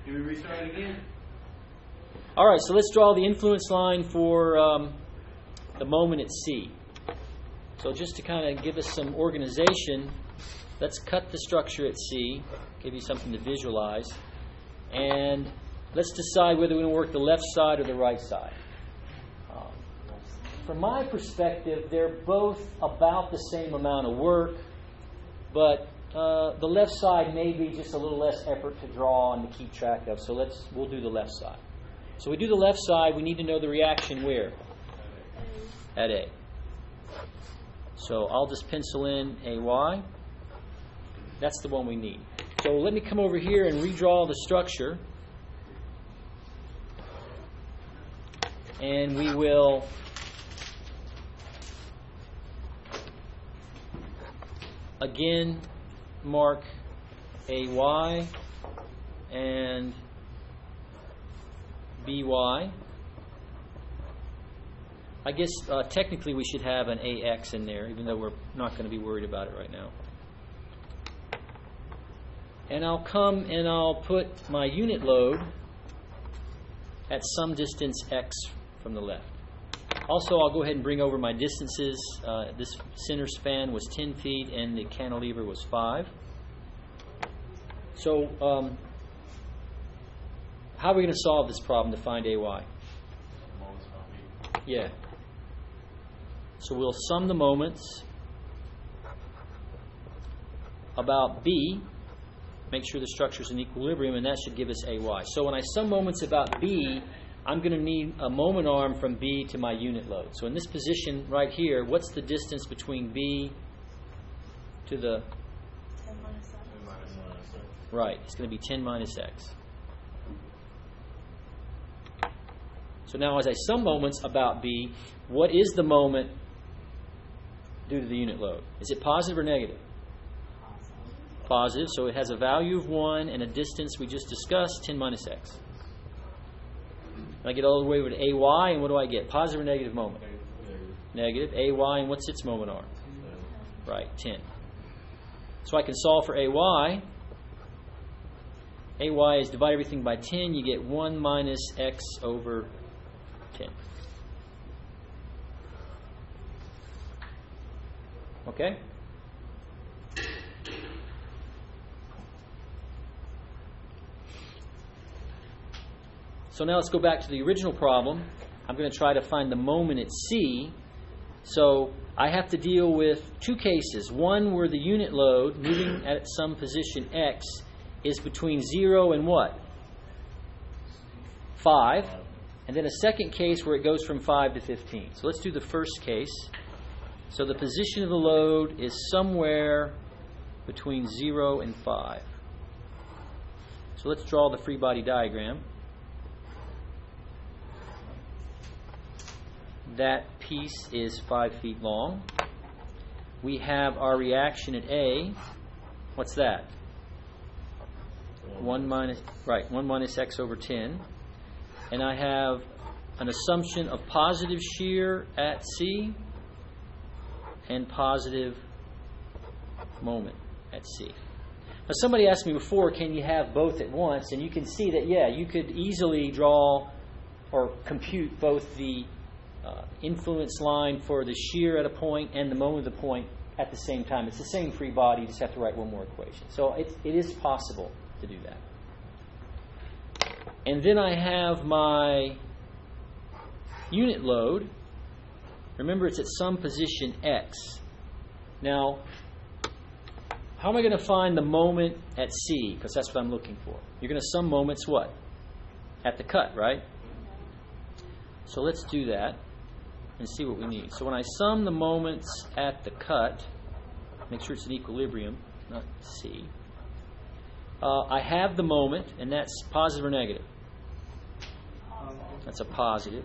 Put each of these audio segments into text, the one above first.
Do we restart again? All right, so let's draw the influence line for the moment at C. So just to kind of give us some organization, let's cut the structure at C, give you something to visualize, and let's decide whether we want to work the left side or the right side. From my perspective, they're both about the same amount of work, but the left side may be just a little less effort to draw and to keep track of. So we'll do the left side. So we do the left side. We need to know the reaction where? At A. So I'll just pencil in AY. That's the one we need. So let me come over here and redraw the structure. And we will again mark AY and BY. I guess technically we should have an AX in there, even though we're not going to be worried about it right now. And I'll come and I'll put my unit load at some distance X from the left. Also, I'll go ahead and bring over my distances. This center span was 10 feet and the cantilever was 5. So, how are we going to solve this problem to find AY? Yeah. So we'll sum the moments about B, make sure the structure's in equilibrium, and that should give us AY. So when I sum moments about B, I'm going to need a moment arm from B to my unit load. So in this position right here, what's the distance between B to the... 10 minus X. Right, it's going to be 10 minus X. So now as I sum moments about B, what is the moment due to the unit load? Is it positive or negative? Positive, so it has a value of 1 and a distance we just discussed, 10 minus X. I get all the way over to AY, and what do I get? Positive or negative moment? Negative. AY, and what's its moment arm? Right, 10. So I can solve for AY. AY is divide everything by 10. You get 1 minus X over 10. Okay? So now let's go back to the original problem. I'm going to try to find the moment at C. So I have to deal with two cases. One where the unit load moving at some position X is between 0 and what? 5. And then a second case where it goes from 5 to 15. So let's do the first case. So the position of the load is somewhere between 0 and 5. So let's draw the free body diagram. That piece is 5 feet long. We have our reaction at A. What's that? 1 minus X over 10. And I have an assumption of positive shear at C and positive moment at C. Now somebody asked me before, can you have both at once? And you can see that, yeah, you could easily draw or compute both the influence line for the shear at a point and the moment of the point at the same time. It's the same free body, you just have to write one more equation. So it is possible to do that. And then I have my unit load. Remember, it's at some position X. Now, how am I going to find the moment at C? Because that's what I'm looking for. You're going to sum moments what? At the cut, right? So let's do that and see what we need. So when I sum the moments at the cut, make sure it's in equilibrium, not C. I have the moment, and that's positive or negative? That's a positive.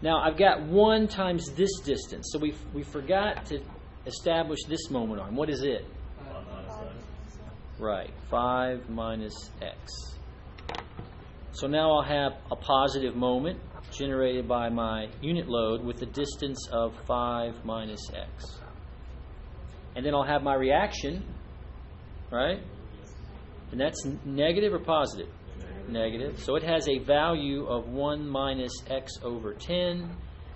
Now I've got 1 times this distance. So we forgot to establish this moment arm. What is it? 5 minus X. Right, 5 minus X. So now I'll have a positive moment generated by my unit load with a distance of 5 minus X. And then I'll have my reaction, right? And that's negative or positive? negative. So it has a value of 1 minus x over 10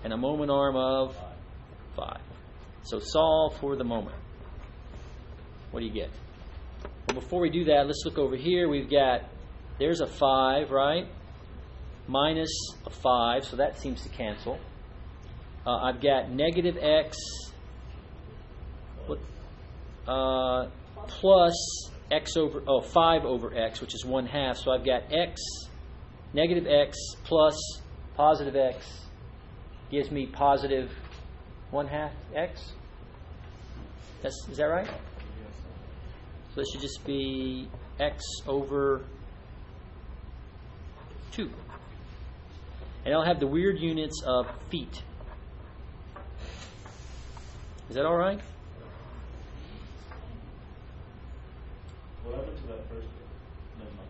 and a moment arm of 5. So solve for the moment. What do you get? Well, before we do that, let's look over here. We've got, there's a 5, right? Minus a 5, so that seems to cancel. I've got negative x plus x over, 5 over x, which is 1/2. So I've got x, negative x plus positive x gives me positive 1/2 x. Is that right? So this should just be x over 2. And I'll have the weird units of feet. Is that all right? What happened to that first bit? Never mind.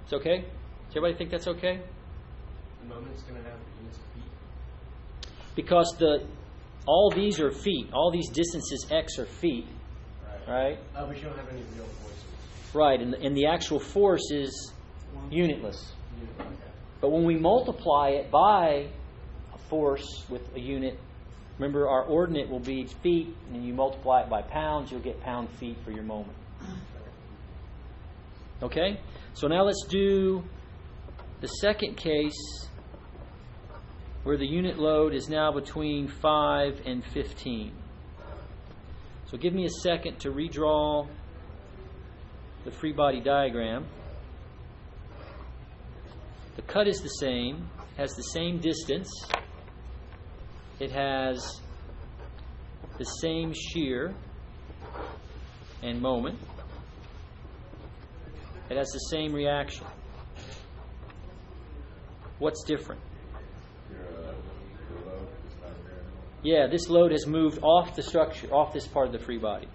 It's okay? Does everybody think that's okay? The moment's going to have units of feet. Because all these are feet. All these distances x are feet. Right? But you don't have any real forces. Right, and the actual force is unitless. Okay. But when we multiply it by a force with a unit, remember our ordinate will be feet, and you multiply it by pounds, you'll get pound-feet for your moment. Okay? So now let's do the second case where the unit load is now between 5 and 15. So give me a second to redraw the free body diagram. The cut is the same, has the same distance, it has the same shear and moment, it has the same reaction. What's different? Yeah, this load has moved off the structure, off this part of the free body.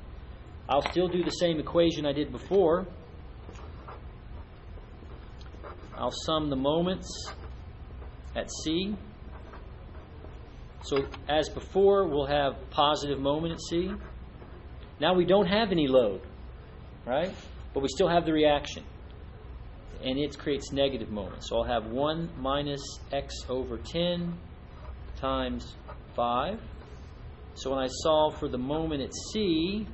I'll still do the same equation I did before. I'll sum the moments at C. So as before, we'll have positive moment at C. Now we don't have any load, right? But we still have the reaction. And it creates negative moment. So I'll have 1 minus x over 10 times 5. So when I solve for the moment at C,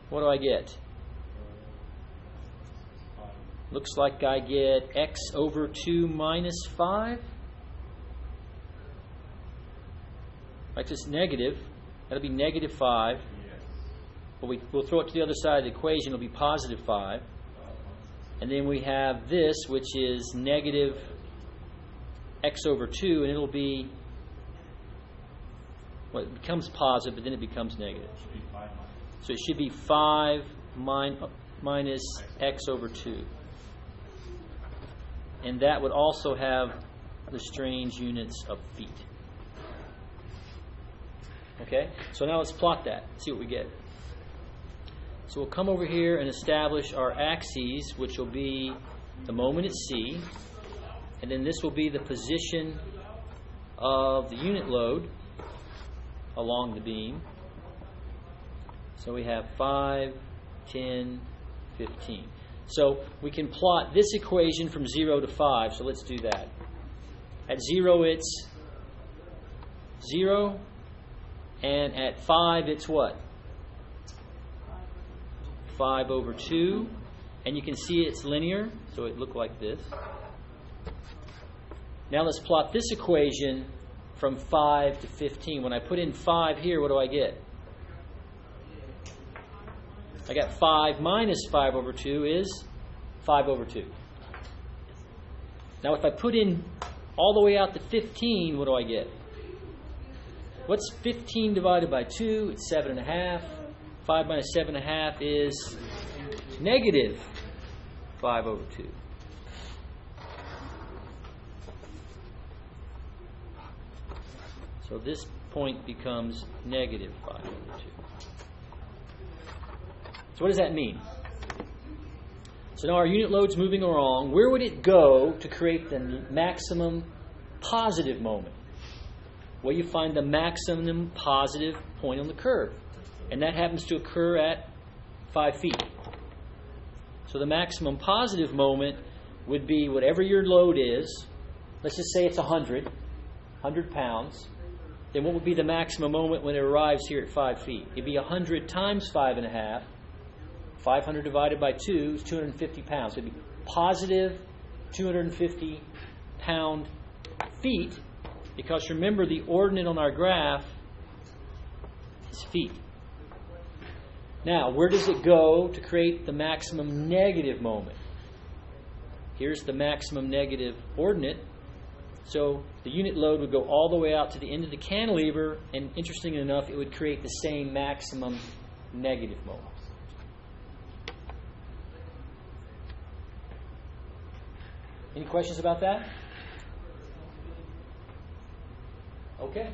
what do I get? Looks like I get x over 2 minus 5. Like this negative. That'll be negative 5. But we'll throw it to the other side of the equation. It'll be positive 5. And then we have this, which is negative x over 2, and it'll be, well, it becomes positive, but then it becomes negative. So it should be 5 minus x over 2. And that would also have the strange units of feet. Okay? So now let's plot that. See what we get. So we'll come over here and establish our axes, which will be the moment at C. And then this will be the position of the unit load along the beam. So we have 5, 10, 15. So we can plot this equation from 0 to 5. So let's do that. At 0, it's 0. And at 5, it's what? 5 over 2. And you can see it's linear. So it looked like this. Now let's plot this equation from 5 to 15. When I put in 5 here, what do I get? I got 5 minus 5 over 2 is 5 over 2. Now if I put in all the way out to 15, what do I get? What's 15 divided by 2? It's 7.5. 5 minus 7.5 is negative 5 over 2. So this point becomes negative 5 over 2. So what does that mean? So now our unit load's moving along. Where would it go to create the maximum positive moment? Well, you find the maximum positive point on the curve. And that happens to occur at 5 feet. So the maximum positive moment would be whatever your load is. Let's just say it's 100 pounds. Then what would be the maximum moment when it arrives here at 5 feet? It'd be 100 times 5.5. 500 divided by 2 is 250 pounds. It'd be positive 250 pound feet, because remember the ordinate on our graph is feet. Now, where does it go to create the maximum negative moment? Here's the maximum negative ordinate. So the unit load would go all the way out to the end of the cantilever, and interestingly enough, it would create the same maximum negative moment. Any questions about that? Okay.